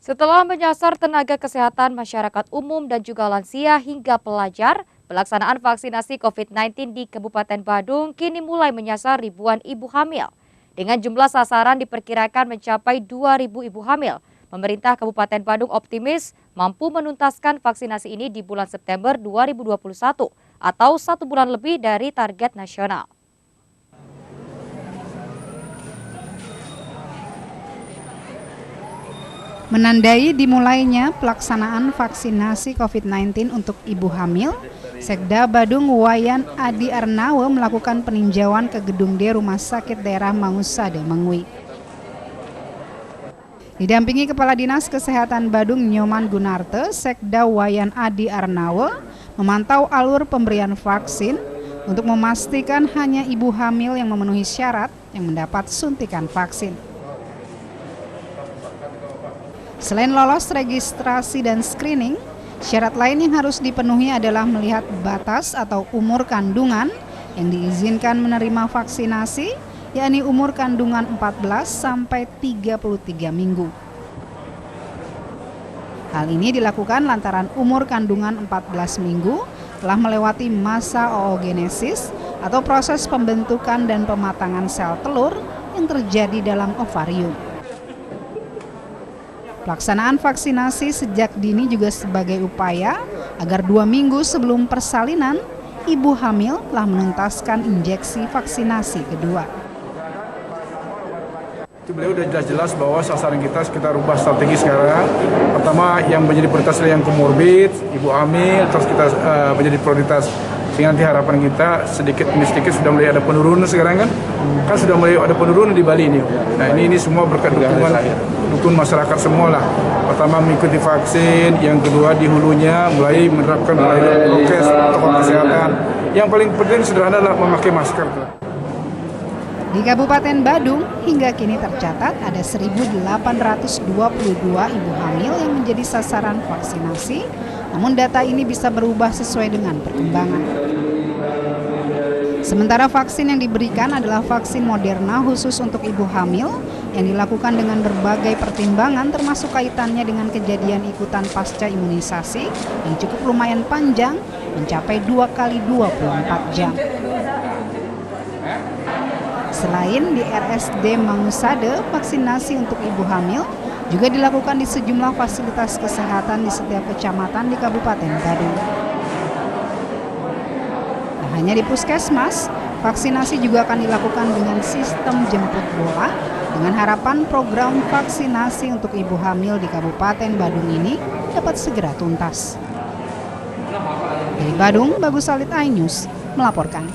Setelah menyasar tenaga kesehatan masyarakat umum dan juga lansia hingga pelajar, pelaksanaan vaksinasi COVID-19 di Kabupaten Badung kini mulai menyasar ribuan ibu hamil. Dengan jumlah sasaran diperkirakan mencapai 2.000 ibu hamil. Pemerintah Kabupaten Badung optimis mampu menuntaskan vaksinasi ini di bulan September 2021 atau 1 bulan lebih dari target nasional. Menandai dimulainya pelaksanaan vaksinasi COVID-19 untuk ibu hamil, Sekda Badung Wayan Adi Arnawe melakukan peninjauan ke gedung D Rumah Sakit Daerah Mangusade, Mengwi. Didampingi Kepala Dinas Kesehatan Badung Nyoman Gunarte, Sekda Wayan Adi Arnawe memantau alur pemberian vaksin untuk memastikan hanya ibu hamil yang memenuhi syarat yang mendapat suntikan vaksin. Selain lolos registrasi dan screening, syarat lain yang harus dipenuhi adalah melihat batas atau umur kandungan yang diizinkan menerima vaksinasi, yakni umur kandungan 14 sampai 33 minggu. Hal ini dilakukan lantaran umur kandungan 14 minggu telah melewati masa oogenesis atau proses pembentukan dan pematangan sel telur yang terjadi dalam ovarium. Pelaksanaan vaksinasi sejak dini juga sebagai upaya agar 2 minggu sebelum persalinan, ibu hamil telah menuntaskan injeksi vaksinasi kedua. Beliau sudah jelas bahwa sasaran kita rubah strategi sekarang. Pertama yang menjadi prioritas yang komorbid, ibu hamil, terus kita menjadi prioritas. Sehingga nanti harapan kita sedikit demi sedikit sudah mulai ada penurunan sekarang kan sudah mulai ada penurunan di Bali ini. Nah ini semua berkat dukungan masyarakat semua lah. Pertama mengikuti vaksin, yang kedua di hulunya mulai menerapkan prokes protokol kesehatan. Yang paling penting sederhana adalah memakai masker. Di Kabupaten Badung hingga kini tercatat ada 1.822 ibu hamil yang menjadi sasaran vaksinasi. Namun data ini bisa berubah sesuai dengan perkembangan. Sementara vaksin yang diberikan adalah vaksin Moderna khusus untuk ibu hamil yang dilakukan dengan berbagai pertimbangan termasuk kaitannya dengan kejadian ikutan pasca imunisasi yang cukup lumayan panjang mencapai 2 kali 24 jam. Selain di RSD Mangusade, vaksinasi untuk ibu hamil juga dilakukan di sejumlah fasilitas kesehatan di setiap kecamatan di Kabupaten Badung. Tak hanya di puskesmas, vaksinasi juga akan dilakukan dengan sistem jemput bola dengan harapan program vaksinasi untuk ibu hamil di Kabupaten Badung ini dapat segera tuntas. Dari Badung, Bagus Salit, iNews melaporkan.